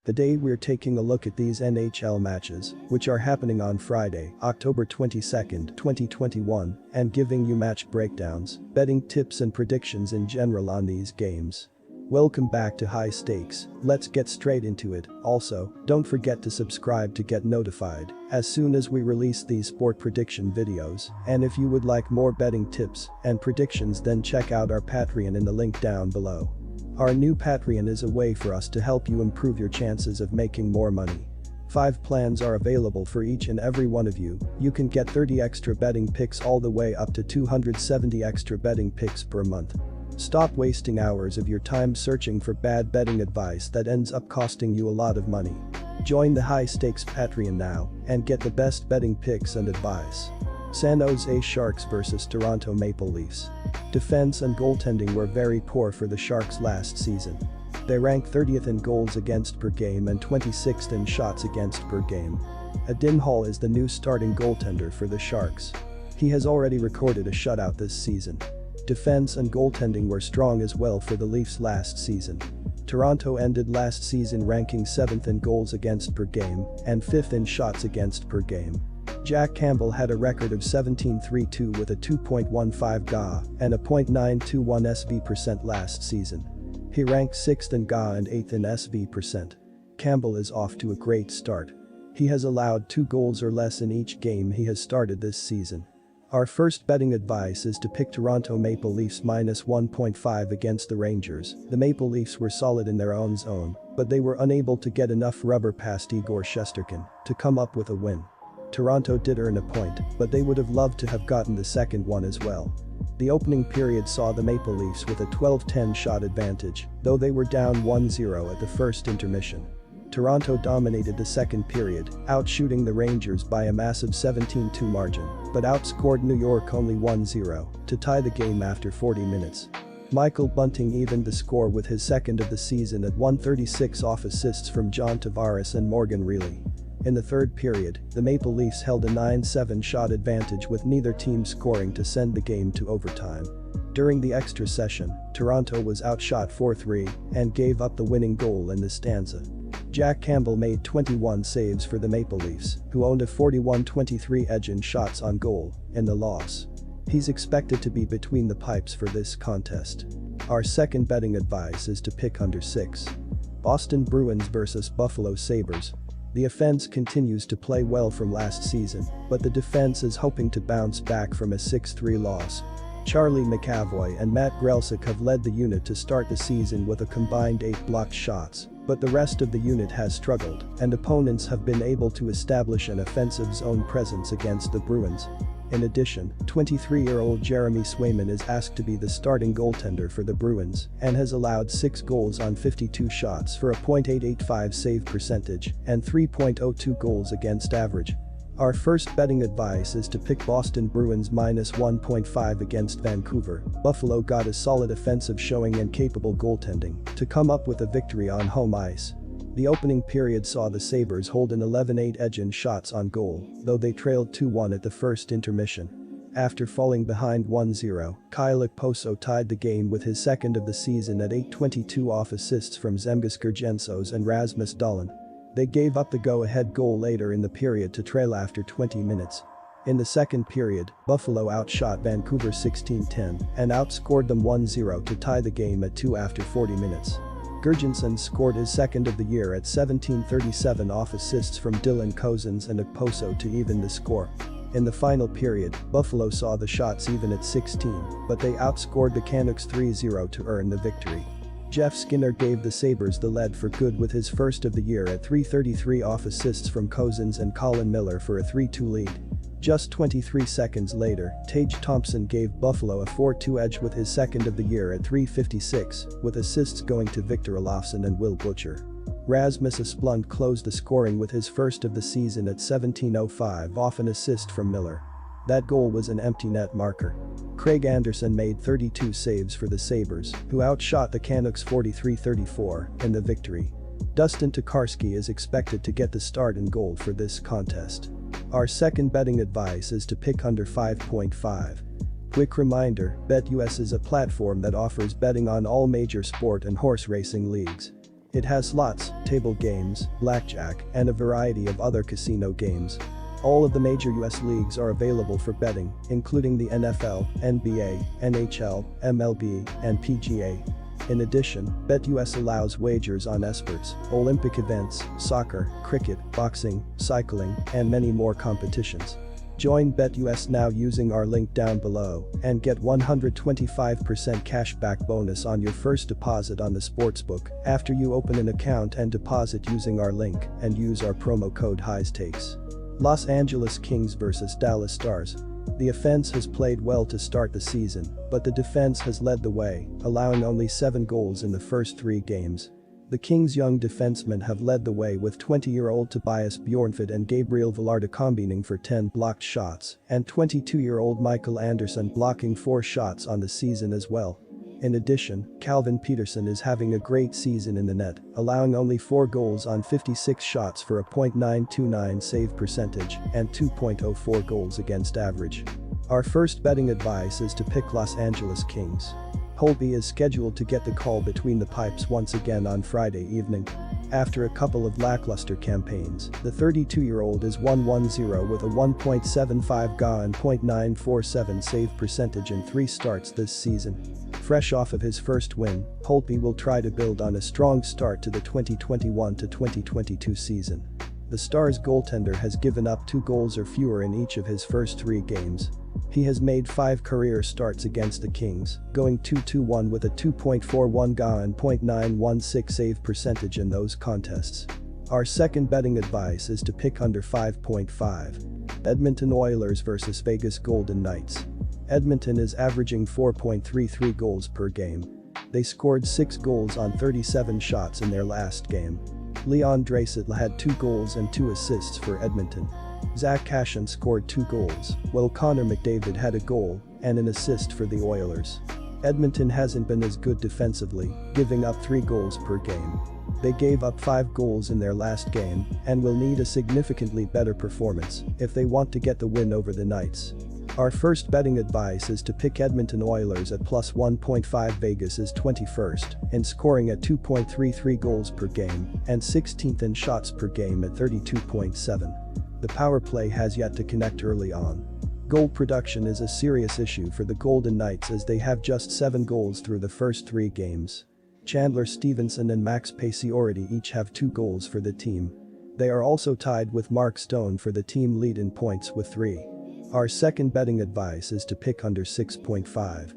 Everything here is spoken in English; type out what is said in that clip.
Today we're taking a look at these NHL matches, which are happening on Friday, October 22nd, 2021, and giving you match breakdowns, betting tips and predictions in general on these games. Welcome back to High Stakes, let's get straight into it. Also, don't forget to subscribe to get notified as soon as we release these sport prediction videos, and if you would like more betting tips and predictions, then check out our Patreon in the link down below. Our new Patreon is a way for us to help you improve your chances of making more money. 5 plans are available for each and every one of you. You can get 30 extra betting picks all the way up to 270 extra betting picks per month. Stop wasting hours of your time searching for bad betting advice that ends up costing you a lot of money. Join the High Stakes Patreon now and get the best betting picks and advice. San Jose Sharks vs Toronto Maple Leafs. Defense and goaltending were very poor for the Sharks last season. They ranked 30th in goals against per game and 26th in shots against per game. Adin Hall is the new starting goaltender for the Sharks. He has already recorded a shutout this season. Defense and goaltending were strong as well for the Leafs last season. Toronto ended last season ranking 7th in goals against per game and 5th in shots against per game. Jack Campbell had a record of 17-3-2 with a 2.15 GA and a .921 SV% last season. He ranked 6th in GA and 8th in SV%. Campbell is off to a great start. He has allowed 2 goals or less in each game he has started this season. Our first betting advice is to pick Toronto Maple Leafs minus 1.5 against the Rangers. The Maple Leafs were solid in their own zone, but they were unable to get enough rubber past Igor Shesterkin to come up with a win. Toronto did earn a point, but they would have loved to have gotten the second one as well. The opening period saw the Maple Leafs with a 12-10 shot advantage, though they were down 1-0 at the first intermission. Toronto dominated the second period, outshooting the Rangers by a massive 17-2 margin, but outscored New York only 1-0 to tie the game after 40 minutes. Michael Bunting evened the score with his second of the season at 136 off assists from John Tavares and Morgan Rielly. In the third period, the Maple Leafs held a 9-7 shot advantage with neither team scoring to send the game to overtime. During the extra session, Toronto was outshot 4-3 and gave up the winning goal in the stanza. Jack Campbell made 21 saves for the Maple Leafs, who owned a 41-23 edge in shots on goal in the loss. He's expected to be between the pipes for this contest. Our second betting advice is to pick under 6. Boston Bruins vs Buffalo Sabres. The offense continues to play well from last season, but the defense is hoping to bounce back from a 6-3 loss. Charlie McAvoy and Matt Grzelcyk have led the unit to start the season with a combined 8 blocked shots, but the rest of the unit has struggled, and opponents have been able to establish an offensive zone presence against the Bruins. In addition, 23-year-old Jeremy Swayman is asked to be the starting goaltender for the Bruins and has allowed 6 goals on 52 shots for a .885 save percentage and 3.02 goals against average. Our first betting advice is to pick Boston Bruins minus 1.5 against Vancouver. Buffalo got a solid offensive showing and capable goaltending to come up with a victory on home ice. The opening period saw the Sabres hold an 11-8 edge in shots on goal, though they trailed 2-1 at the first intermission. After falling behind 1-0, Kyle Okposo tied the game with his second of the season at 8:22 off assists from Zemgus Girgensons and Rasmus Dahlin. They gave up the go-ahead goal later in the period to trail after 20 minutes. In the second period, Buffalo outshot Vancouver 16-10 and outscored them 1-0 to tie the game at 2 after 40 minutes. Girgensons scored his second of the year at 17:37 off assists from Dylan Cozens and Okposo to even the score. In the final period, Buffalo saw the shots even at 16, but they outscored the Canucks 3-0 to earn the victory. Jeff Skinner gave the Sabres the lead for good with his first of the year at 3:33 off assists from Cozens and Colin Miller for a 3-2 lead. Just 23 seconds later, Tage Thompson gave Buffalo a 4-2 edge with his second of the year at 3:56, with assists going to Victor Olofsson and Will Butcher. Rasmus Asplund closed the scoring with his first of the season at 17:05 off an assist from Miller. That goal was an empty net marker. Craig Anderson made 32 saves for the Sabres, who outshot the Canucks 43-34 in the victory. Dustin Tokarski is expected to get the start in goal for this contest. Our second betting advice is to pick under 5.5. Quick reminder, BetUS is a platform that offers betting on all major sport and horse racing leagues. It has slots, table games, blackjack, and a variety of other casino games. All of the major US leagues are available for betting, including the NFL, NBA, NHL, MLB, and PGA. In addition, BetUS allows wagers on esports, Olympic events, soccer, cricket, boxing, cycling, and many more competitions. Join BetUS now using our link down below and get 125% cashback bonus on your first deposit on the sportsbook after you open an account and deposit using our link and use our promo code HIGHSTAKES. Los Angeles Kings vs Dallas Stars. The offense has played well to start the season, but the defense has led the way, allowing only 7 goals in the first 3 games. The Kings' young defensemen have led the way with 20-year-old Tobias Bjornfot and Gabriel Villarda combining for 10 blocked shots, and 22-year-old Michael Anderson blocking 4 shots on the season as well. In addition, Calvin Peterson is having a great season in the net, allowing only 4 goals on 56 shots for a .929 save percentage and 2.04 goals against average. Our first betting advice is to pick Los Angeles Kings. Hokey is scheduled to get the call between the pipes once again on Friday evening. After a couple of lackluster campaigns, the 32-year-old is 1-1-0 with a 1.75 GA and .947 save percentage in 3 starts this season. Fresh off of his first win, Hokey will try to build on a strong start to the 2021-2022 season. The Stars goaltender has given up 2 goals or fewer in each of his first 3 games. He has made 5 career starts against the Kings, going 2-2-1 with a 2.41 GA and .916 save percentage in those contests. Our second betting advice is to pick under 5.5. Edmonton Oilers vs Vegas Golden Knights. Edmonton is averaging 4.33 goals per game. They scored 6 goals on 37 shots in their last game. Leon Draisaitl had 2 goals and 2 assists for Edmonton. Zach Cashin scored 2 goals, while Connor McDavid had a goal and an assist for the Oilers. Edmonton hasn't been as good defensively, giving up 3 goals per game. They gave up 5 goals in their last game and will need a significantly better performance if they want to get the win over the Knights. Our first betting advice is to pick Edmonton Oilers at plus 1.5. Vegas is 21st in scoring at 2.33 goals per game and 16th in shots per game at 32.7. The power play has yet to connect early on. Goal production is a serious issue for the Golden Knights as they have just 7 goals through the first 3 games. Chandler Stevenson and Max Pacioretty each have 2 goals for the team. They are also tied with Mark Stone for the team lead in points with 3. Our second betting advice is to pick under 6.5.